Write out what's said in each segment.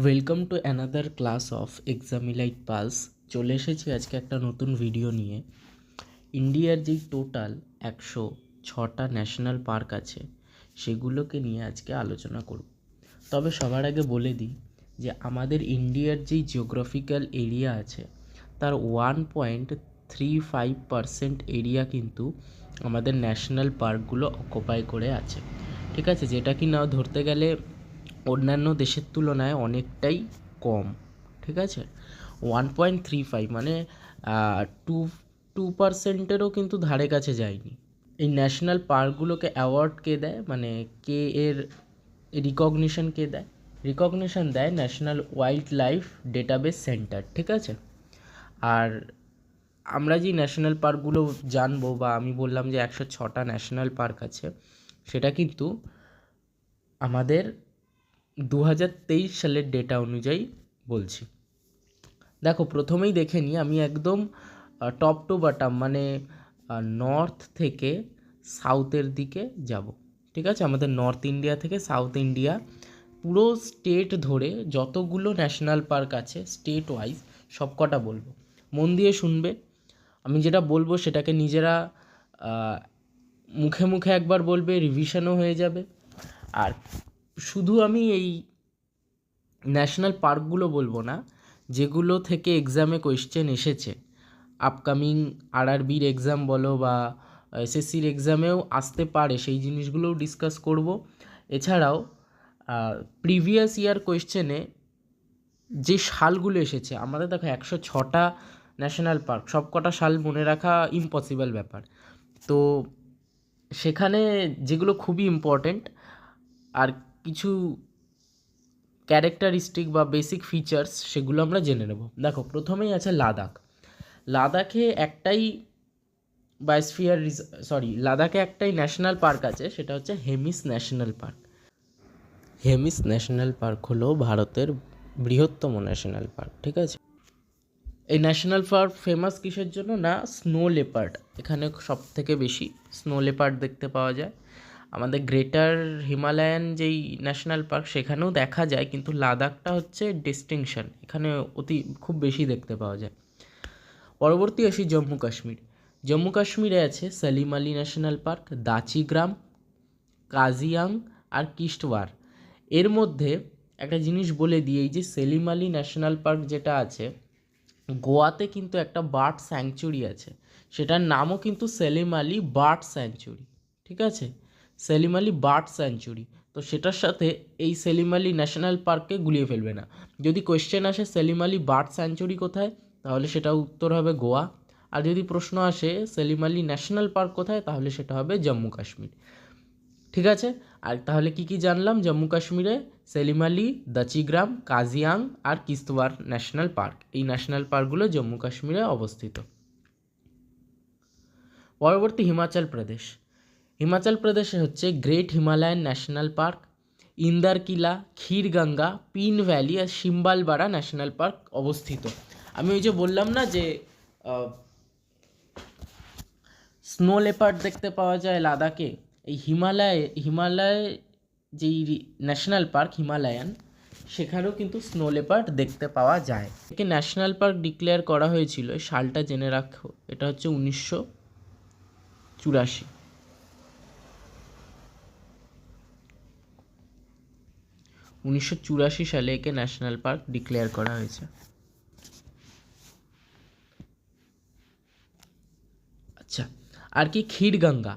Welcome to another class of exam light pulse. চলে এসেছি আজকে একটা নতুন ভিডিও নিয়ে। ইন্ডিয়ার যেই টোটাল 106টা ন্যাশনাল পার্ক আছে সেগুলোকে নিয়ে আজকে আলোচনা করব। তবে সবার আগে বলে দিই যে আমাদের ইন্ডিয়ার যেই জিওগ্রাফিক্যাল এরিয়া আছে তার 1.35% এরিয়া কিন্তু আমাদের ন্যাশনাল পার্কগুলো অকুপাই করে আছে। ঠিক আছে, যেটা কি না ধরতে গেলে অন্যান্য দেশের তুলনায় অনেকটাই কম। ঠিক আছে, 1.35 মানে টু 2%-এরও কিন্তু ধারে কাছে যায়নি। এই ন্যাশনাল পার্কগুলোকে অ্যাওয়ার্ড কে দেয়, মানে কে এর রিকগনিশন কে দেয়? রিকগনিশন দেয় national wild life database centre. ঠিক আছে, আর আমরা যে ন্যাশনাল পার্কগুলো জানবো বা আমি বললাম যে 106টা ন্যাশনাল পার্ক আছে, সেটা কিন্তু আমাদের 2023 সালের ডেটা অনুযায়ী বলছি। দেখো, প্রথমেই দেখে নিই, আমি একদম টপ টু বটম মানে নর্থ থেকে সাউথের দিকে যাব। ঠিক আছে, আমাদের নর্থ ইন্ডিয়া থেকে সাউথ ইন্ডিয়া পুরো স্টেট ধরে যতগুলো ন্যাশনাল পার্ক আছে স্টেট ওয়াইজ সব কটা বলবো। মন দিয়ে শুনবে, আমি যেটা বলবো সেটাকে নিজেরা মুখে মুখে একবার বলবে, রিভিশনও হয়ে যাবে। আর শুধু আমি এই ন্যাশনাল পার্কগুলো বলবো না, যেগুলো থেকে এক্সামে কোয়েশ্চেন এসেছে, আপকামিং আরআরবির এক্সাম বলো বা এসএসসির এক্সামেও আসতে পারে, সেই জিনিসগুলোও ডিসকাস করব। এছাড়াও প্রিভিয়াস ইয়ার কোয়েশ্চেনে যে সালগুলো এসেছে, আমাদের দেখো 106টা ন্যাশনাল পার্ক, সব কটা সাল মনে রাখা ইম্পসিবল ব্যাপার। তো সেখানে যেগুলো খুবই ইম্পর্টেন্ট আর কিছু ক্যারেক্টারিস্টিক বা বেসিক ফিচার্স, সেগুলো আমরা জেনে নেব। দেখো, প্রথমেই আছে লাদাখ। লাদাখে একটাই লাদাখে একটাই ন্যাশনাল পার্ক আছে, সেটা হচ্ছে Hemis national park. Hemis national park হলো ভারতের বৃহত্তম ন্যাশনাল পার্ক। ঠিক আছে, এই ন্যাশনাল পার্ক ফেমাস কিসের জন্য? না, স্নো লেপার্ড। এখানে সব থেকে বেশি স্নো লেপার্ড দেখতে পাওয়া যায়। আমাদের গ্রেটার হিমালয়ান যেই ন্যাশনাল পার্ক সেখানেও দেখা যায়, কিন্তু লাদাখটা হচ্ছে ডিস্টিংশন, এখানে খুব বেশি দেখতে পাওয়া যায়। পরবর্তী আসি জম্মু কাশ্মীর। জম্মু কাশ্মীরে আছে সালিম আলি ন্যাশনাল পার্ক, দাচিগ্রাম, কাজিয়াং আর কিশ্তওয়ার। এর মধ্যে একটা জিনিস বলে দিই, এই যে সেলিম আলি ন্যাশনাল পার্ক যেটা আছে, গোয়াতে কিন্তু একটা বার্ড স্যাংচুরি আছে, সেটার নামও কিন্তু সেলিম আলি বার্ড স্যাংচুরি। ঠিক আছে, সেলিম আলি বার্ড স্যাংচুরি। তো সেটার সাথে এই সেলিম আলি ন্যাশনাল পার্ককে গুলিয়ে ফেলবে না। যদি কোয়েশ্চেন আসে সেলিম আলি বার্ড স্যাংচুরি কোথায়, তাহলে সেটা উত্তর হবে গোয়া। আর যদি প্রশ্ন আসে সেলিম আলি ন্যাশনাল পার্ক কোথায়, তাহলে সেটা হবে জম্মু কাশ্মীর। ঠিক আছে, আর তাহলে কি কি জানলাম? জম্মু কাশ্মীরে সেলিম আলি, দাচিগ্রাম, কাজিয়াং আর কিস্তওয়ার ন্যাশনাল পার্ক, এই ন্যাশনাল পার্কগুলো জম্মু কাশ্মীরে অবস্থিত। পরবর্তী হিমাচল প্রদেশ। হিমাচল প্রদেশে হচ্ছে great Himalayan national park, Indrakila, Khirganga, Pin valley আর সিম্বালবাড়া ন্যাশনাল পার্ক অবস্থিত। আমি ওই যে বললাম না যে স্নো লেপার্ড দেখতে পাওয়া যায় লাদাখে, এই হিমালয় যেই ন্যাশনাল পার্ক হিমালয়ান, সেখানেও কিন্তু স্নো লেপার্ড দেখতে পাওয়া যায়। একে ন্যাশনাল পার্ক ডিক্লেয়ার করা হয়েছিল, সালটা জেনে রাখো, এটা হচ্ছে 1984। 1984 সালে একে ন্যাশনাল পার্ক ডিক্লেয়ার করা হয়েছে। আচ্ছা, আর কি ক্ষীরগঙ্গা,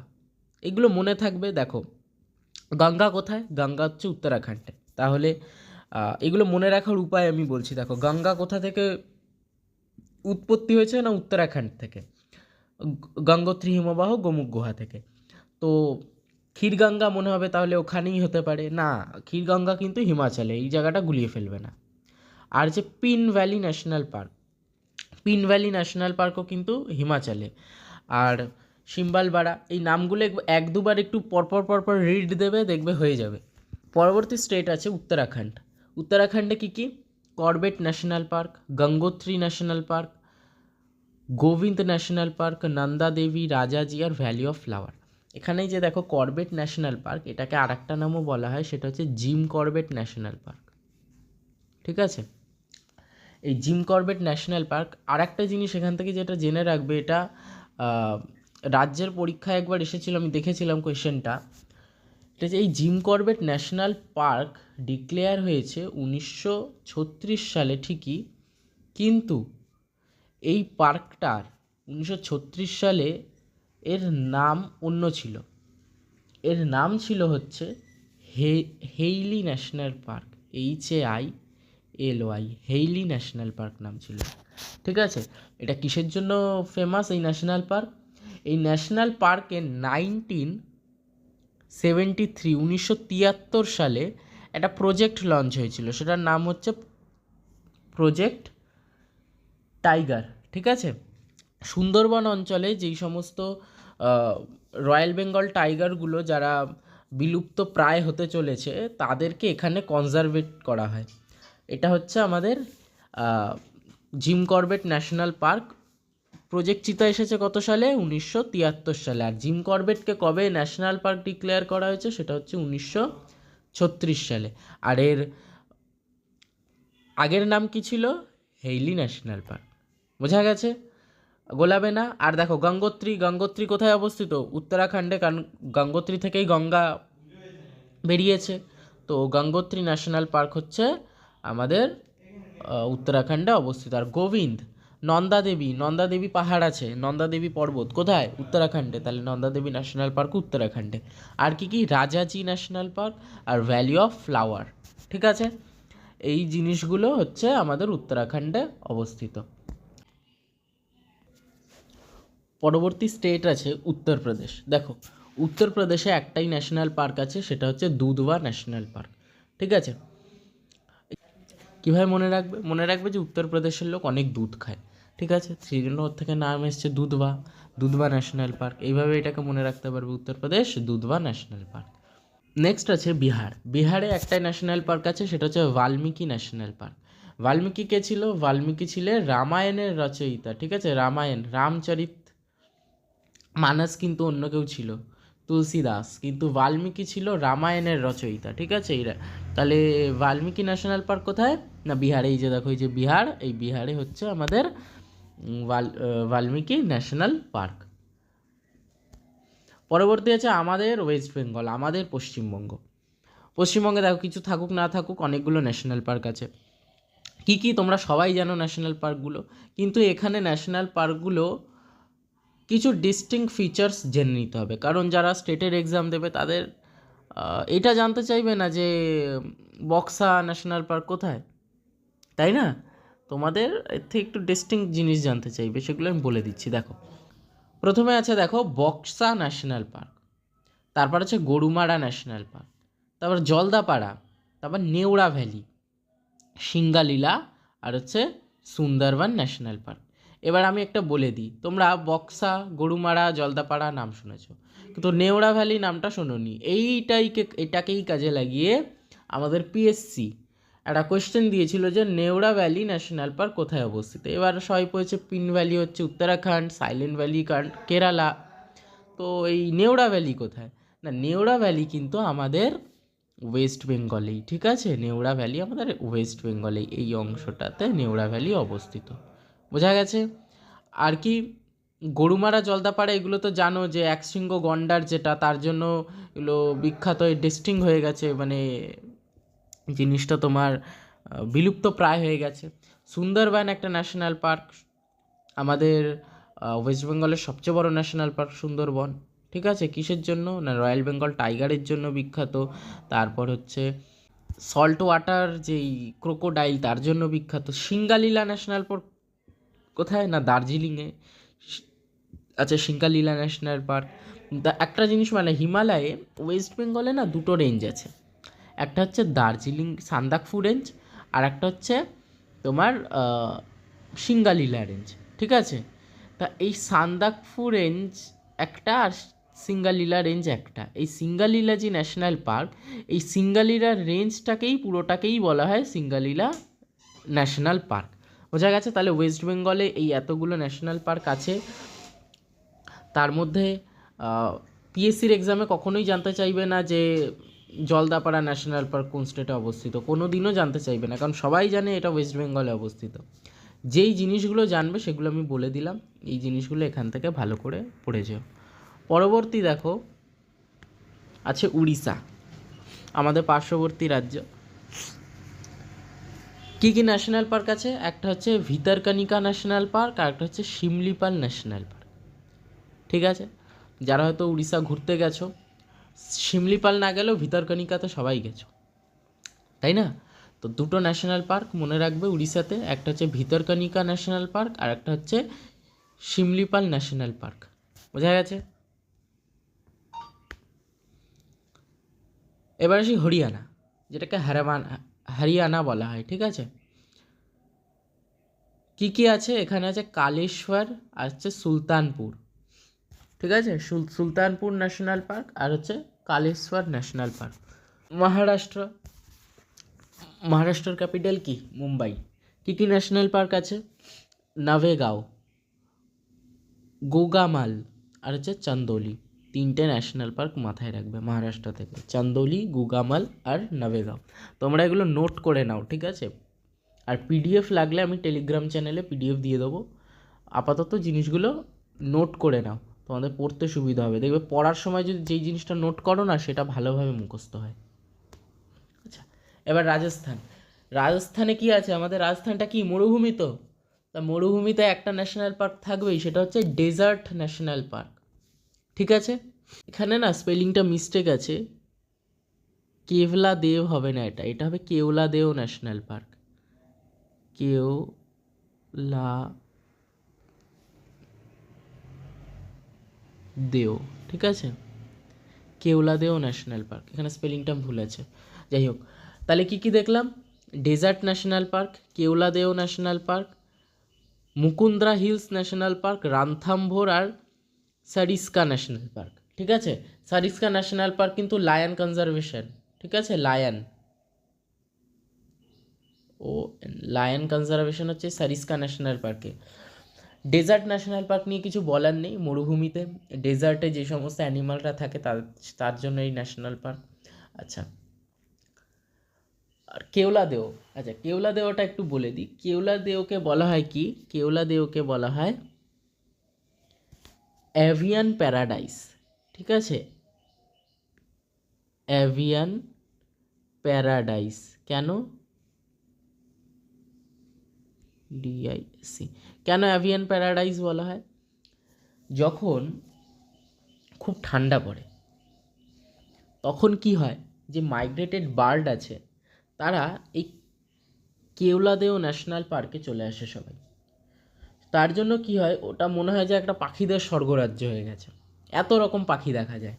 এগুলো মনে থাকবে। দেখো, গঙ্গা কোথায়? গঙ্গা হচ্ছে উত্তরাখণ্ডে। তাহলে এগুলো মনে রাখার উপায় আমি বলছি। দেখো, গঙ্গা কোথা থেকে উৎপত্তি হয়েছে? না, উত্তরাখণ্ড থেকে, গঙ্গোত্রী হিমবাহ গোমুখ গুহা থেকে। তো ক্ষীরগঙ্গা মনে হবে তাহলে ওখানেই হতে পারে না, ক্ষীরগঙ্গা কিন্তু হিমাচলে, এই জায়গাটা গুলিয়ে ফেলবে না। আর যে Pin valley national park, Pin valley national পার্কও কিন্তু হিমাচলে। আর সিম্বালবাড়া, এই নামগুলো এক দুবার একটু পরপর রিড দেবে, দেখবে হয়ে যাবে। পরবর্তী স্টেট আছে উত্তরাখণ্ড। উত্তরাখণ্ডে কী কী? Corbett national park, Gangotri national park, Govind national park, Nanda Devi, Rajaji আর ভ্যালি অফ ফ্লাওয়ার। এখানেই যে দেখো কর্বেট ন্যাশনাল পার্ক, এটাকে আর একটা নামও বলা হয়, সেটা হচ্ছে জিম কর্বেট ন্যাশনাল পার্ক। ঠিক আছে। এই জিম করবেট ন্যাশনাল পার্ক, আর একটা জিনিস এখান থেকে যেটা জেনে রাখবে, এটা রাজ্যের পরীক্ষায় একবার এসেছিল, আমি দেখেছিলাম কোয়েশ্চেনটা। এটা যে এই Jim Corbett national park declare হয়েছে 1936 সালে ঠিকই, কিন্তু এই পার্কটার 1936 সালে এর নাম অন্য ছিল। এর নাম ছিল হচ্ছে Hailey national park, HAILY, Hailey national park নাম ছিল। ঠিক আছে, এটা কিসের জন্য ফেমাস এই ন্যাশনাল পার্ক? এই ন্যাশনাল পার্কে 1973 সালে একটা প্রজেক্ট লঞ্চ হয়েছিল, সেটার নাম হচ্ছে প্রজেক্ট টাইগার। ঠিক আছে, সুন্দরবন অঞ্চলে যেই সমস্ত রয়্যাল বেঙ্গল টাইগারগুলো যারা বিলুপ্ত প্রায় হতে চলেছে তাদেরকে এখানে কনজারভেট করা হয়। এটা হচ্ছে আমাদের Jim Corbett national park. Project চিতা এসেছে কত সালে? 1973 সালে। আর জিম করবেটকে কবে ন্যাশনাল পার্ক ডিক্লেয়ার করা হয়েছে? সেটা হচ্ছে 1936 সালে। আর এর আগের নাম কি ছিল? Hailey national park. বোঝা গেছে? গোলাবে না। আর দেখো গঙ্গোত্রী কোথায় অবস্থিত? উত্তরাখণ্ডে, কারণ গঙ্গোত্রী থেকেই গঙ্গা বেরিয়েছে। তো গঙ্গোত্রী ন্যাশনাল পার্ক হচ্ছে আমাদের উত্তরাখণ্ডে অবস্থিত। আর গোবিন্দ, নন্দাদেবী পাহাড় আছে, নন্দাদেবী পর্বত কোথায়? উত্তরাখণ্ডে, তাহলে নন্দাদেবী ন্যাশনাল পার্ক উত্তরাখণ্ডে। আর কি রাজাজি ন্যাশনাল পার্ক আর ভ্যালি অফ ফ্লাওয়ার। ঠিক আছে, এই জিনিসগুলো হচ্ছে আমাদের উত্তরাখণ্ডে অবস্থিত। পরবর্তী স্টেট আছে উত্তরপ্রদেশ। দেখো, উত্তরপ্রদেশে একটাই ন্যাশনাল পার্ক আছে, সেটা হচ্ছে দুধওয়া ন্যাশনাল পার্ক। ঠিক আছে, কীভাবে মনে রাখবে? মনে রাখবে যে উত্তরপ্রদেশের লোক অনেক দুধ খায়। ঠিক আছে, সেই জন্য ওর থেকে নাম এসছে দুধওয়া ন্যাশনাল পার্ক। এইভাবে এটাকে মনে রাখতে পারবে, Uttar Pradesh Dudhwa national park. Next আছে বিহারে একটাই ন্যাশনাল পার্ক আছে, সেটা হচ্ছে বাল্মীকি ন্যাশনাল পার্ক। বাল্মীকি কে ছিল? বাল্মীকি ছিলেন রামায়ণের রচয়িতা। ঠিক আছে, রামচরিত মানস কিন্তু অন্য কেউ ছিল, তুলসীদাস, কিন্তু বাল্মীকি ছিল রামায়ণের রচয়িতা। ঠিক আছে, তাহলে বাল্মীকি ন্যাশনাল পার্ক কোথায়? না বিহারে। এই যে দেখো, এই যে বিহার, এই বিহারে হচ্ছে আমাদের বাল্মীকি ন্যাশনাল পার্ক। পরবর্তী আছে আমাদের ওয়েস্ট বেঙ্গল, আমাদের পশ্চিমবঙ্গে দেখো, কিছু থাকুক না থাকুক অনেকগুলো ন্যাশনাল পার্ক আছে। কি কি তোমরা সবাই জানো ন্যাশনাল পার্কগুলো, কিন্তু এখানে ন্যাশনাল পার্কগুলো কিছু ডিস্টিংক্ট ফিচার্স জেনে নিতে হবে, কারণ যারা স্টেটের এক্সাম দেবে তাদের এটা জানতে চাইবে না যে বক্সা ন্যাশনাল পার্ক কোথায়, তাই না? তোমাদের এর থেকে একটু ডিস্টিংক্ট জিনিস জানতে চাইবে, সেগুলো আমি বলে দিচ্ছি। দেখো, প্রথমে আছে দেখো বক্সা ন্যাশনাল পার্ক, তারপর আছে গরুমারা ন্যাশনাল পার্ক, তারপর জলদাপাড়া, তারপর নেওড়া ভ্যালি, সিঙ্গালীলা, আর হচ্ছে সুন্দরবন ন্যাশনাল পার্ক। এবার আমি একটা বলে দিই, তোমরা বক্সা, গরুমারা, জলদাপাড়া নাম শুনেছ, কিন্তু নেওড়া ভ্যালি নামটা শোনোনি। এটাকেই কাজে লাগিয়ে আমাদের পিএসসি একটা কোয়েশ্চেন দিয়েছিল যে নেওড়া ভ্যালি ন্যাশনাল পার্ক কোথায় অবস্থিত। এবার সবাই পড়েছে পিন ভ্যালি হচ্ছে উত্তরাখণ্ড, সাইলেন্ট ভ্যালি কেরালা। তো এই নেওড়া ভ্যালি কোথায়? না, নেওড়া ভ্যালি কিন্তু আমাদের ওয়েস্ট বেঙ্গলেই। ঠিক আছে, নেওড়া ভ্যালি আমাদের ওয়েস্ট বেঙ্গলেই, এই অংশটাতে নেওড়া ভ্যালি অবস্থিত। বোঝা গেছে? আর কি গরুমারা, জলদাপাড়া এগুলো তো জানো যে একশৃঙ্গ গন্ডার যেটা, তার জন্য এগুলো বিখ্যাত, ডিস্টিং হয়ে গেছে, মানে জিনিসটা তোমার বিলুপ্ত প্রায় হয়ে গেছে। সুন্দরবন একটা ন্যাশনাল পার্ক, আমাদের ওয়েস্ট বেঙ্গলের সবচেয়ে বড় ন্যাশনাল পার্ক সুন্দরবন। ঠিক আছে, কিসের জন্য? না রয়্যাল বেঙ্গল টাইগারের জন্য বিখ্যাত। তারপর হচ্ছে সল্ট ওয়াটার যেই ক্রোকোডাইল, তার জন্য বিখ্যাত। সিঙ্গালীলা ন্যাশনাল পার্ক কোথায়? না দার্জিলিংয়ে আচ্ছা সিঙ্গালীলা ন্যাশনাল পার্ক। একটা জিনিস মানে হিমালয়ে ওয়েস্ট বেঙ্গলে না দুটো রেঞ্জ আছে, একটা হচ্ছে দার্জিলিং সান্দাকফু রেঞ্জ, আর একটা হচ্ছে তোমার সিঙ্গালীলা রেঞ্জ। ঠিক আছে, তা এই সান্দাকফু রেঞ্জ একটা আর সিঙ্গালীলা রেঞ্জ একটা। এই সিঙ্গালীলা যে ন্যাশনাল পার্ক, এই সিঙ্গালীলা রেঞ্জটাকেই পুরোটাকেই বলা হয় সিঙ্গালীলা ন্যাশনাল পার্ক। বোঝা গেছে? তাহলে ওয়েস্ট বেঙ্গলে এই এতগুলো ন্যাশনাল পার্ক আছে। তার মধ্যে পিএসসির এক্সামে কখনোই জানতে চাইবে না যে জলদাপাড়া ন্যাশনাল পার্ক কোন স্টেটে অবস্থিত, কোনো দিনও জানতে চাইবে না, কারণ সবাই জানে এটা ওয়েস্ট বেঙ্গলে অবস্থিত। যেই জিনিসগুলো জানবে সেগুলো আমি বলে দিলাম, এই জিনিসগুলো এখান থেকে ভালো করে পড়ে যেও। পরবর্তী দেখো আছে উড়িষ্যা, আমাদের পার্শ্ববর্তী রাজ্য। কী কী ন্যাশনাল পার্ক আছে? একটা হচ্ছে ভিতরকনিকা ন্যাশনাল পার্ক, আর একটা হচ্ছে শিমলিপাল ন্যাশনাল পার্ক। ঠিক আছে, যারা হয়তো উড়িষ্যা ঘুরতে গেছো, শিমলিপাল না গেলেও ভিতরকনিকাতে সবাই গেছো, তাই না? তো দুটো ন্যাশনাল পার্ক মনে রাখবে উড়িষ্যাতে, একটা হচ্ছে ভিতরকনিকা ন্যাশনাল পার্ক আর একটা হচ্ছে শিমলিপাল ন্যাশনাল পার্ক। বোঝা গেছে? এবার আসি হরিয়ানা, যেটাকে হরিয়ানা বলা হয়। ঠিক আছে, কি কি আছে এখানে? আছে কালেশ্বর আর হচ্ছে সুলতানপুর। ঠিক আছে, সুলতানপুর ন্যাশনাল পার্ক আর হচ্ছে কালেশ্বর ন্যাশনাল পার্ক। মহারাষ্ট্র, মহারাষ্ট্রের ক্যাপিটাল কি? মুম্বাই। কী কী ন্যাশনাল পার্ক আছে? নভেগাঁও, গোগামাল আর হচ্ছে চান্দোলি। তিনটে ন্যাশনাল পার্ক মাথায় রাখবে মহারাষ্ট্র থেকে, চান্দোলি, গোগামাল আর নভেগাঁও। তোমরা এগুলো নোট করে নাও, ঠিক আছে? আর পিডিএফ লাগলে আমি টেলিগ্রাম চ্যানেলে পিডিএফ দিয়ে দেবো। আপাতত জিনিসগুলো নোট করে নাও, তোমাদের পড়তে সুবিধা হবে। দেখবে পড়ার সময় যদি যেই জিনিসটা নোট করো না, সেটা ভালোভাবে মুখস্থ হয়। আচ্ছা, এবার রাজস্থান। রাজস্থানে কি আছে? আমাদের রাজস্থানটা কি মরুভূমি? তো তা মরুভূমিতে একটা ন্যাশনাল পার্ক থাকবেই, সেটা হচ্ছে ডেজার্ট ন্যাশনাল পার্ক। ঠিক আছে, এখানে না স্পেলিংটা মিস্টেক আছে, কেওলা দেও হবে না, এটা হবে কেওলা দেও ন্যাশনাল পার্ক। কেওলা দেও, ঠিক আছে, কেওলা দেও ন্যাশনাল পার্ক, এখানে স্পেলিংটা ভুল আছে। যাই হোক, তাহলে কি কি দেখলাম? Dessert national park, Keoladeo national park, Mukundra hills national park, Ranthambore আর সারিস্কা ন্যাশনাল পার্ক। ঠিক আছে, সারিস্কা ন্যাশনাল পার্ক কিন্তু লায়ন কনজারভেশন। ঠিক আছে, লায়ন কনজারভেশন হচ্ছে সারিস্কা ন্যাশনাল পার্কে। ডেজার্ট ন্যাশনাল পার্ক নিয়ে কিছু বলার নেই, মরুভূমিতে ডেজার্টে যে সমস্ত অ্যানিমালরা থাকে তার জন্য এই ন্যাশনাল পার্ক। আচ্ছা, আর কেওলা দেও, আচ্ছা কেওলা দেওটা একটু বলে দিই। কেওলা দেওকে বলা হয় কি? কেওলা দেওকে বলা হয় অ্যাভিয়ান প্যারাডাইস। ঠিক আছে, অ্যাভিয়ান প্যারাডাইস। কেন? ডিআইসি। কেন অ্যাভিয়ান প্যারাডাইস বলা হয়? যখন খুব ঠান্ডা পড়ে তখন কি হয়, যে মাইগ্রেটেড বার্ড আছে তারা এই কেওলাদেও ন্যাশনাল পার্কে চলে আসে সবাই। তার জন্য কি হয়, ওটা মনে হয় যে একটা পাখিদের স্বর্গরাজ্য হয়ে গেছে, এত রকম পাখি দেখা যায়।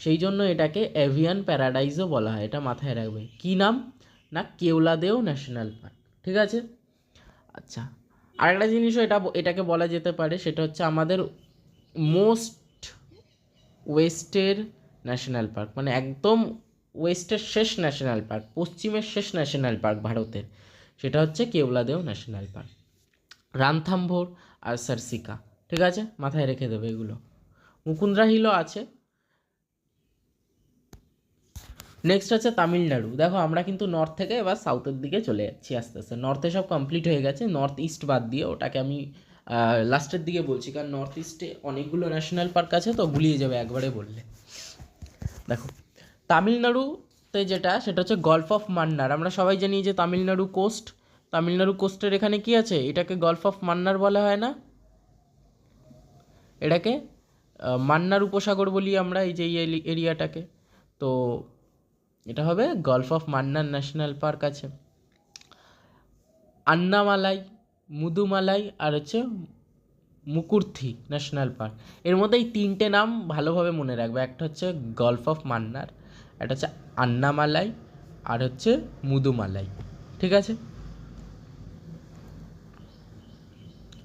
সেই জন্য এটাকে অ্যাভিয়ান প্যারাডাইসও বলা হয়। এটা মাথায় রাখবে। কি নাম? না কেওলাদেও ন্যাশনাল পার্ক। ঠিক আছে, আচ্ছা আরেকটা জিনিসও এটাকে বলা যেতে পারে, সেটা হচ্ছে আমাদের মোস্ট ওয়েস্টের ন্যাশনাল পার্ক, মানে একদম ওয়েস্টের শেষ ন্যাশনাল পার্ক, পশ্চিমের শেষ ন্যাশনাল পার্ক ভারতের, সেটা হচ্ছে কেওলাদেও ন্যাশনাল পার্ক। রানথাম্ভোর আর সারসিকা। ঠিক আছে, মাথায় রেখে দেবে এগুলো। মুকুন্দ্রা হিলও আছে। নেক্সট হচ্ছে তামিলনাড়ু। দেখো আমরা কিন্তু নর্থ থেকে এবার সাউথের দিকে চলে যাচ্ছি আস্তে আস্তে। নর্থে সব কমপ্লিট হয়ে গেছে, নর্থ ইস্ট বাদ দিয়ে, ওটাকে আমি লাস্টের দিকে বলছি, কারণ নর্থ ইস্টে অনেকগুলো ন্যাশনাল পার্ক আছে, তো গুলিয়ে যাবে একবারে বললে। দেখো তামিলনাড়ুতে যেটা, সেটা হচ্ছে গলফ অফ মান্নার। আমরা সবাই জানি যে তামিলনাড়ু কোস্ট, তামিলনাড়ু কোস্টের এখানে কি আছে? এটাকে গলফ অফ মান্নার বলা হয় না, এটাকে মান্নার উপসাগর বলি আমরা এই যে এরিয়াটাকে। তো এটা হবে golf of Mannar national park আছে। আন্নামালাই, মুদুমালাই আর হচ্ছে মুকুর্থি ন্যাশনাল পার্ক। এর মধ্যে এই তিনটে নাম ভালোভাবে মনে রাখবে। একটা হচ্ছে গলফ অফ মান্নার, একটা হচ্ছে আন্নামালাই আর হচ্ছে মুদুমালাই। ঠিক আছে,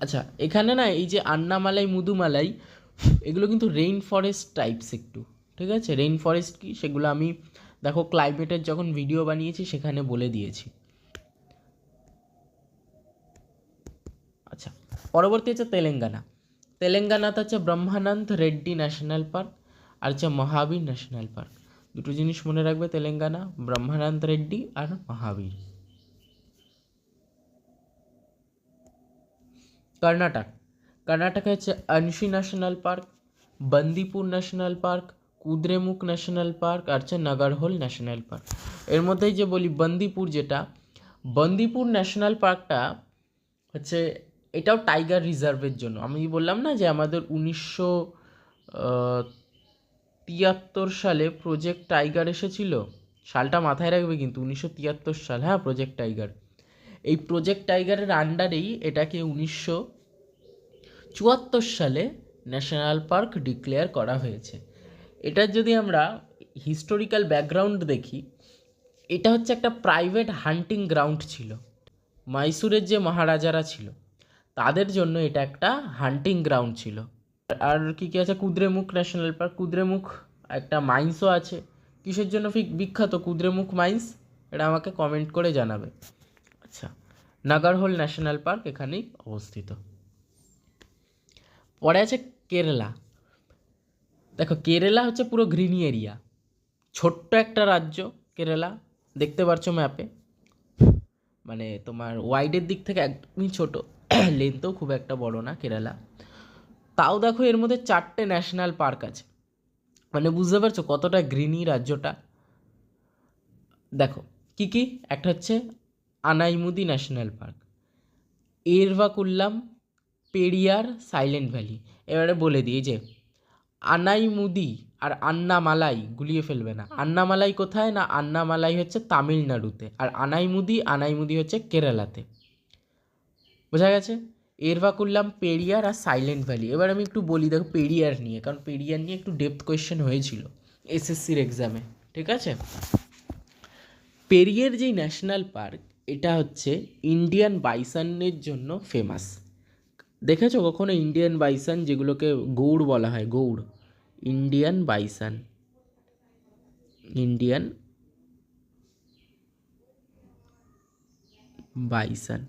আচ্ছা এখানে না এই যে আন্নামালাই, মুদুমালাই, এগুলো কিন্তু রেইন ফরেস্ট টাইপস একটু। ঠিক আছে, রেইন ফরেস্ট কি সেগুলো আমি দেখো ক্লাইমেটের যখন ভিডিও বানিয়েছি সেখানে বলে দিয়েছি। আচ্ছা, পরবর্তী হচ্ছে তেলেঙ্গানা। তেলেঙ্গানাতে হচ্ছে ব্রহ্মানন্দ রেড্ডি ন্যাশনাল পার্ক আর হচ্ছে মহাবীর ন্যাশনাল পার্ক। দুটো জিনিস মনে রাখবে, তেলেঙ্গানা ব্রহ্মানন্দ রেড্ডি আর মহাবীর। কর্ণাটকে হচ্ছে Anshi national park, Bandipur national park, Kudremukh national park আর হচ্ছে নাগরহোল ন্যাশনাল পার্ক। এর মধ্যেই যে বলি বন্দিপুর, যেটা বন্দিপুর ন্যাশনাল পার্কটা হচ্ছে, এটাও টাইগার রিজার্ভের জন্য। আমি বললাম না যে আমাদের 1973 সালে প্রজেক্ট টাইগার এসেছিল, সালটা মাথায় রাখবে কিন্তু, 1973 সাল, হ্যাঁ, প্রজেক্ট টাইগার। এই প্রজেক্ট টাইগারের আন্ডারেই এটাকে 1974 সালে ন্যাশনাল পার্ক ডিক্লেয়ার করা হয়েছে। এটার যদি আমরা হিস্টোরিক্যাল ব্যাকগ্রাউন্ড দেখি, এটা হচ্ছে একটা প্রাইভেট হান্টিং গ্রাউন্ড ছিল। মাইসুরের যে মহারাজারা ছিল তাদের জন্য এটা একটা হান্টিং গ্রাউন্ড ছিল। আর কি কি আছে, কুদ্রেমুখ ন্যাশনাল পার্ক, কুদ্রেমুখ একটা মাইন্সও আছে। কিসের জন্য বিখ্যাত কুদ্রেমুখ মাইন্স, এটা আমাকে কমেন্ট করে জানাবে। আচ্ছা, নাগরহোল ন্যাশনাল পার্ক এখানেই অবস্থিত। পরে আছে কেরালা। দেখো, কেরালা হচ্ছে পুরো গ্রিনি এরিয়া, ছোট্ট একটা রাজ্য কেরালা, দেখতে পাচ্ছ ম্যাপে, মানে তোমার ওয়াইডের দিক থেকে একদমই ছোটো, লেন্থও খুব একটা বড় না কেরালা। তাও দেখো এর মধ্যে 4টে ন্যাশনাল পার্ক আছে, মানে বুঝতে পারছো কতটা গ্রিনি রাজ্যটা। দেখো কি কি, একটা হচ্ছে Anamudi national park, Eravikulam, Periyar, silent valley. এবারে বলে দিই যে আনাইমুদি আর আন্নামালাই গুলিয়ে ফেলবে না। আন্নামালাই কোথায় না, আন্নামালাই হচ্ছে তামিলনাড়ুতে, আর আনাইমুদি হচ্ছে কেরালাতে। বোঝা গেছে? এরভাকুল্লাম, পেরিয়ার আর সাইলেন্ট ভ্যালি। এবার আমি একটু বলি, দেখো পেরিয়ার নিয়ে, কারণ পেরিয়ার নিয়ে একটু ডেপথ কোয়েশ্চেন হয়েছিল এসএসসির এক্সামে, ঠিক আছে? পেরিয়ার যেই ন্যাশনাল পার্ক, এটা হচ্ছে ইন্ডিয়ান বাইসনের জন্য ফেমাস। দেখেছো কখনো ইন্ডিয়ান বাইসন, যেগুলোকে গৌড় বলা হয়, gaur, Indian bison, Indian bison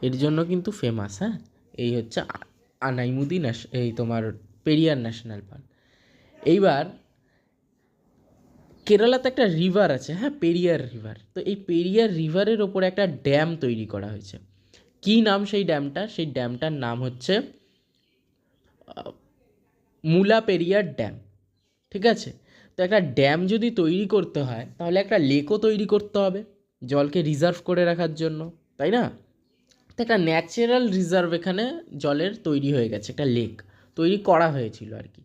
এর জন্য কিন্তু ফেমাস। হ্যাঁ, এই হচ্ছে আনাইমুদি এই তোমার পেরিয়ার ন্যাশনাল পার্ক। এইবার কেরালাতে একটা রিভার আছে, হ্যাঁ, পেরিয়ার রিভার। তো এই পেরিয়ার রিভারের ওপরে একটা ড্যাম তৈরি করা হয়েছে। কী নাম সেই ড্যামটা? সেই ড্যামটার নাম হচ্ছে মুলা পেরিয়ার ড্যাম, ঠিক আছে? তো একটা ড্যাম যদি তৈরি করতে হয় তাহলে একটা লেকও তৈরি করতে হবে জলকে রিজার্ভ করে রাখার জন্য, তাই না? তো একটা ন্যাচারাল রিজার্ভ এখানে জলের তৈরি হয়ে গেছে, একটা লেক তৈরি করা হয়েছিল আর কি।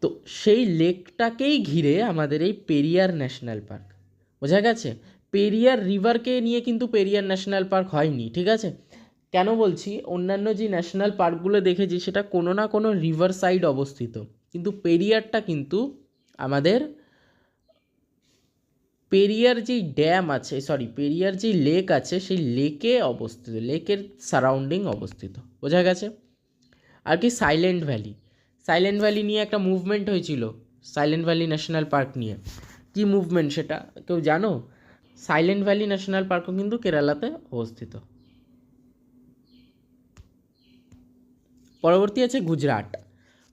তো সেই লেকটাকেই ঘিরে আমাদের এই পেরিয়ার ন্যাশনাল পার্ক। বোঝা গেছে? পেরিয়ার রিভারকে নিয়ে কিন্তু পেরিয়ার ন্যাশনাল পার্ক হয়নি, ঠিক আছে? কেন বলছি, অন্যান্য যে ন্যাশনাল পার্কগুলো দেখেছি সেটা কোনো না কোনো রিভার সাইড অবস্থিত, কিন্তু পেরিয়ারটা কিন্তু আমাদের পেরিয়ার যেই ড্যাম আছে, পেরিয়ার যেই লেক আছে সেই লেকে অবস্থিত, লেকের সারাউন্ডিং অবস্থিত। বোঝা গেছে? আর কি সাইলেন্ট ভ্যালি নিয়ে একটা মুভমেন্ট হয়েছিল, সাইলেন্ট ভ্যালি ন্যাশনাল পার্ক নিয়ে। কি মুভমেন্ট সেটা কেউ জানো? সাইলেন্ট ভ্যালি ন্যাশনাল পার্কও কিন্তু কেরালাতে অবস্থিত। পরবর্তী আছে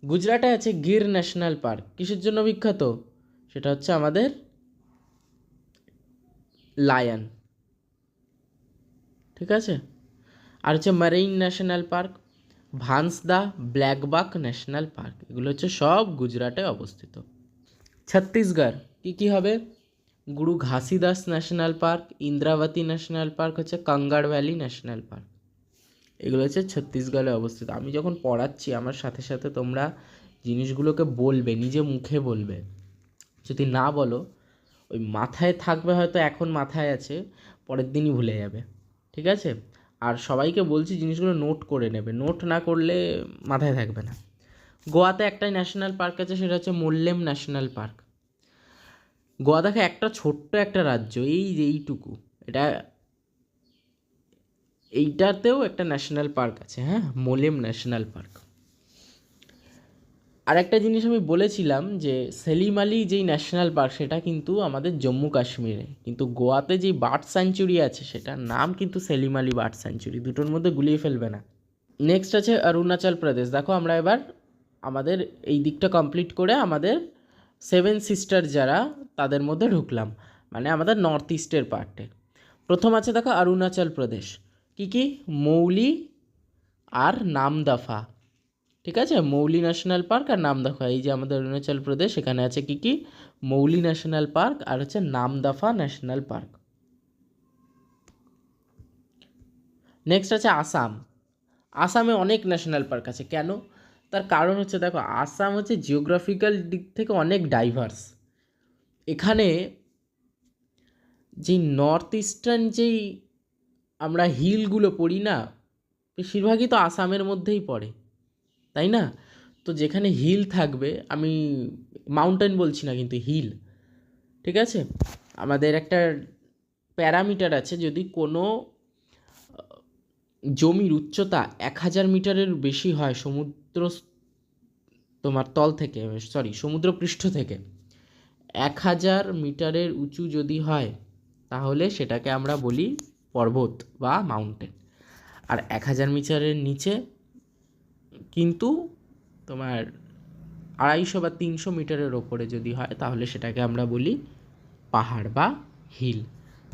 গুজরাটে আছে গির ন্যাশনাল পার্ক। কিসের জন্য বিখ্যাত? সেটা হচ্ছে আমাদের লায়ন, ঠিক আছে? আর হচ্ছে marine national park, Vansda, blackbuck national park, এগুলো হচ্ছে সব গুজরাটে অবস্থিত। ছত্তিশগড় কী কী হবে? গুরু Ghasidas national park, Indravati national park, হচ্ছে কাঙ্গাড় ভ্যালি ন্যাশনাল পার্ক, এগুলো হচ্ছে ছত্তিশগড়ে অবস্থিত। আমি যখন পড়াচ্ছি আমার সাথে সাথে তোমরা জিনিসগুলোকে বলবে, নিজে মুখে বলবে। যদি না বলো, ওই মাথায় থাকবে হয়তো, এখন মাথায় আছে, পরের দিনই ভুলে যাবে, ঠিক আছে? আর সবাইকে বলছি জিনিসগুলো নোট করে নেবে, নোট না করলে মাথায় থাকবে না। গোয়াতে একটাই ন্যাশনাল পার্ক আছে, সেটা হচ্ছে মোল্লেম ন্যাশনাল পার্ক। গোয়া দেখে একটা ছোট্ট একটা রাজ্য, এইটুকু, এইটাতেও একটা ন্যাশনাল পার্ক আছে, হ্যাঁ, মোলেম ন্যাশনাল পার্ক। আর একটা জিনিস আমি বলেছিলাম যে সেলিম আলি যেই ন্যাশনাল পার্ক সেটা কিন্তু আমাদের জম্মু কাশ্মীরে, কিন্তু গোয়াতে যেই বার্ড স্যাঞ্চুরি আছে সেটার নাম কিন্তু সেলিম আলি বার্ড স্যাঞ্চুরি, দুটোর মধ্যে গুলিয়ে ফেলবে না। নেক্সট আছে অরুণাচল প্রদেশ। দেখো আমরা এবার আমাদের এই দিকটা কমপ্লিট করে আমাদের সেভেন সিস্টার যারা, তাদের মধ্যে ঢুকলাম, মানে আমাদের নর্থ ইস্টের পার্টে। প্রথম আছে দেখো অরুণাচল প্রদেশ। কি কি? মৌলি আর নামদাফা। ঠিক আছে, মৌলি ন্যাশনাল পার্ক আর নামদাফা, এই যে আমাদের অরুণাচল প্রদেশ, এখানে আছে কি কি? মৌলি ন্যাশনাল পার্ক আর হচ্ছে নামদাফা ন্যাশনাল পার্ক। নেক্সট আছে আসাম। আসামে অনেক ন্যাশনাল পার্ক আছে। কেন? তার কারণ হচ্ছে দেখো, আসাম হচ্ছে জিওগ্রাফিক্যাল দিক থেকে অনেক ডাইভার্স। এখানে যেই নর্থ ইস্টার্ন যেই আমরা হিলগুলো পড়ি না, বেশিরভাগই তো আসামের মধ্যেই পড়ে, তাই না? তো যেখানে হিল থাকবে, আমি মাউন্টেন বলছি না কিন্তু হিল, ঠিক আছে? আমাদের একটা প্যারামিটার আছে, যদি কোনো জমির উচ্চতা 1000 মিটারের বেশি হয় সমুদ্র তোমার তল থেকে, সরি সমুদ্রপৃষ্ঠ থেকে 1000 মিটারের উঁচু যদি হয়, তাহলে সেটাকে আমরা বলি পর্বত বা মাউন্টেন। আর 1000 মিটারের নিচে কিন্তু তোমার 250 বা 300 মিটারের ওপরে যদি হয়, তাহলে সেটাকে আমরা বলি পাহাড় বা হিল।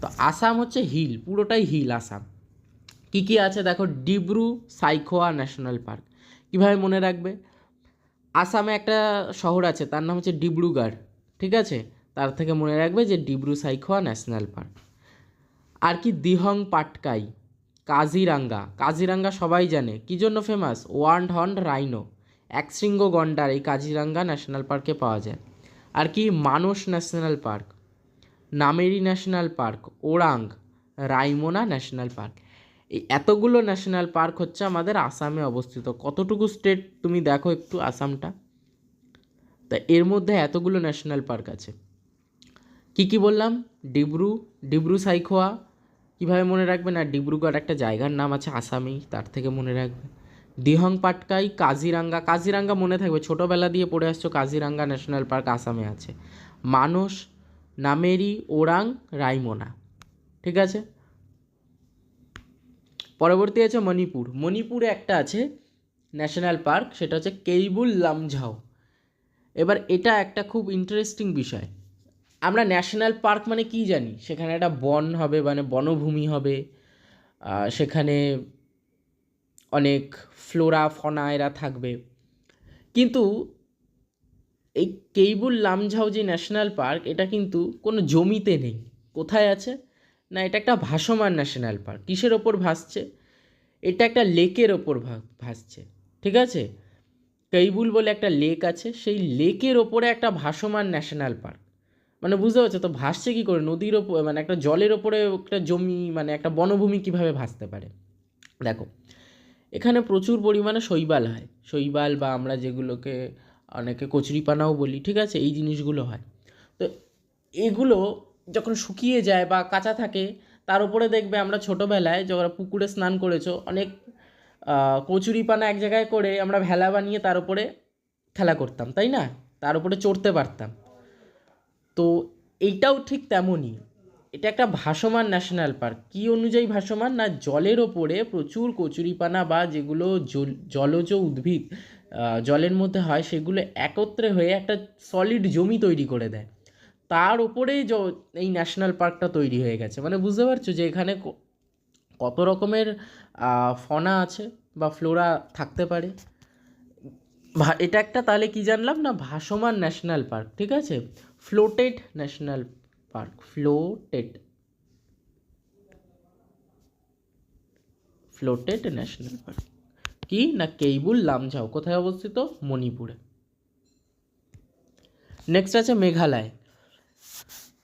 তো আসাম হচ্ছে হিল, পুরোটাই হিল আসাম। কি কি আছে দেখো, ডিব্রু সাইখোয়া ন্যাশনাল পার্ক। কীভাবে মনে রাখবে? আসামে একটা শহর আছে, তার নাম হচ্ছে ডিব্রুগড়, ঠিক আছে? তার থেকে মনে রাখবে যে ডিব্রু সাইখোয়া ন্যাশনাল পার্ক। আর কি? দিহং পাটকাই। কাজিরাঙ্গা, কাজিরাঙ্গা সবাই জানে কী জন্য ফেমাস? ওয়ান হর্ন রাইনো, একশৃঙ্গ গন্ডার এই কাজিরাঙ্গা ন্যাশনাল পার্কে পাওয়া যায়। আর কি? Manas national park, Nameri national park, Orang, Raimona national park. এই এতগুলো ন্যাশনাল পার্ক হচ্ছে আমাদের আসামে অবস্থিত। কতটুকু স্টেট তুমি দেখো একটু আসামটা, তা এর মধ্যে এতগুলো ন্যাশনাল পার্ক আছে। কি কি বললাম? ডিব্রু সাইখোয়া, কীভাবে মনে রাখবে না? ডিব্রুগড় একটা জায়গার নাম আছে আসামেই, তার থেকে মনে রাখবে। দিহং পাটকাই, কাজিরাঙ্গা, কাজিরাঙ্গা মনে থাকবে, ছোটোবেলা দিয়ে পড়ে আসছো, কাজিরাঙ্গা ন্যাশনাল পার্ক আসামে আছে। মানস, নামেরি, ওরাং, রাইমোনা, ঠিক আছে? পরবর্তী আছে মণিপুর। মণিপুরে একটা আছে ন্যাশনাল পার্ক, সেটা হচ্ছে কেইবুল লামঝাও। এবার এটা একটা খুব ইন্টারেস্টিং বিষয়। আমরা ন্যাশনাল পার্ক মানে কি জানি? সেখানে একটা বন হবে, মানে বনভূমি হবে, সেখানে অনেক ফ্লোরা ফনা এরা থাকবে। কিন্তু এই কেইবুল লামঝাও যে ন্যাশনাল পার্ক, এটা কিন্তু কোনো জমিতে নেই। কোথায় আছে না? এটা একটা ভাসমান ন্যাশনাল পার্ক। কিসের ওপর ভাসছে? এটা একটা লেকের ওপর ভাসছে, ঠিক আছে? কেইবুল বলে একটা লেক আছে, সেই লেকের ওপরে একটা ভাসমান ন্যাশনাল পার্ক। মানে বুঝতে পারছো তো, ভাসছে কী করে? নদীর ওপর, মানে একটা জলের ওপরে একটা জমি, মানে একটা বনভূমি কীভাবে ভাসতে পারে? দেখো, এখানে প্রচুর পরিমাণে শৈবাল হয়, শৈবাল বা আমরা যেগুলোকে অনেকে কচুরিপানাও বলি, ঠিক আছে? এই জিনিসগুলো হয়। তো এগুলো যখন শুকিয়ে যায় বা কাঁচা থাকে, তার উপরে দেখবে আমরা ছোটোবেলায় যখন পুকুরে স্নান করেছো, অনেক কচুরিপানা এক জায়গায় করে আমরা ভেলা বানিয়ে তার উপরে খেলা করতাম, তাই না? তার উপরে চড়তে পারতাম। তো এইটাও ঠিক তেমনই, এটা একটা ভাসমান ন্যাশনাল পার্ক। কী অনুযায়ী ভাসমান? না, জলের ওপরে প্রচুর কচুরিপানা বা যেগুলো জলজ উদ্ভিদ জলের মধ্যে হয়, সেগুলো একত্রে হয়ে একটা সলিড জমি তৈরি করে দেয়। তার ওপরেই এই ন্যাশনাল পার্কটা তৈরি হয়ে গেছে। মানে বুঝতে পারছো যে এখানে কত রকমের ফনা আছে বা ফ্লোরা থাকতে পারে। এটা একটা তাহলে কি জানলাম না, ভাসমান ন্যাশনাল পার্ক, ঠিক আছে? Floated national park, floated national park কি না? কেইবুল লামঝাও কোথায় অবস্থিত? মণিপুরে। নেক্সট আছে মেঘালয়।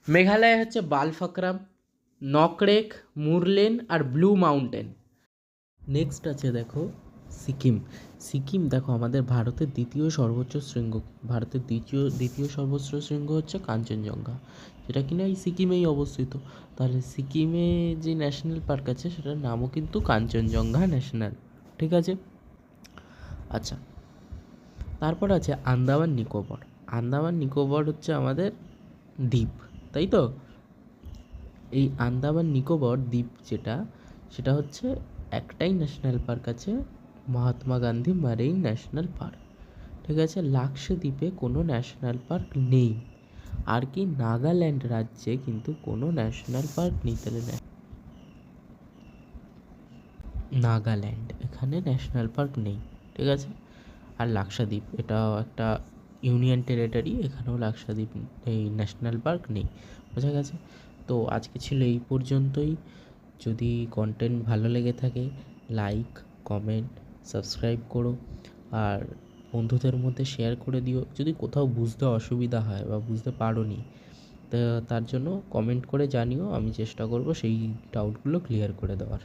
মেঘালয় হচ্ছে বালফাকরাম, নকরেক, মুরলেন আর ব্লু মাউন্টেন। নেক্সট আছে দেখো সিকিম। সিকিম দেখো আমাদের ভারতের দ্বিতীয় সর্বোচ্চ শৃঙ্গ, ভারতের দ্বিতীয় সর্বোচ্চ শৃঙ্গ হচ্ছে কাঞ্চনজঙ্ঘা, যেটা কিনা এই সিকিমেই অবস্থিত। তাহলে সিকিমে যে ন্যাশনাল পার্ক আছে সেটার নামও কিন্তু কাঞ্চনজঙ্ঘা ন্যাশনাল, ঠিক আছে? আচ্ছা, তারপর আছে আন্দামান নিকোবর। আন্দামান নিকোবর হচ্ছে আমাদের দ্বীপ, তাই তো? এই আন্দামান নিকোবর দ্বীপ সেটা হচ্ছে একটাই ন্যাশনাল পার্ক আছে, Mahatma Gandhi marine national park, ঠিক আছে, লাক্ষাদ্বীপে কোনো ন্যাশনাল পার্ক নেই। আর কি, নাগাল্যান্ড রাজ্যে কিন্তু কোনো ন্যাশনাল পার্ক নেই। তাহলে নাগাল্যান্ড, এখানে ন্যাশনাল পার্ক নেই, ঠিক আছে। আর লাক্ষাদ্বীপ এটাও একটা ইউনিয়ন টেরিটরি, এখানেও লাক্ষাদ্বীপ এই ন্যাশনাল পার্ক নেই। বোঝা গেছে? তো আজকে ছিল এই পর্যন্তই। যদি কন্টেন্ট ভালো লেগে থাকে, লাইক, কমেন্ট, সাবস্ক্রাইব করো, আর বন্ধুদের মধ্যে শেয়ার করে দিও। যদি কোথাও বুঝতে অসুবিধা হয় বা বুঝতে পারোনি, তা তার জন্য কমেন্ট করে জানিও, আমি চেষ্টা করব সেই ডাউটগুলো ক্লিয়ার করে দেওয়ার।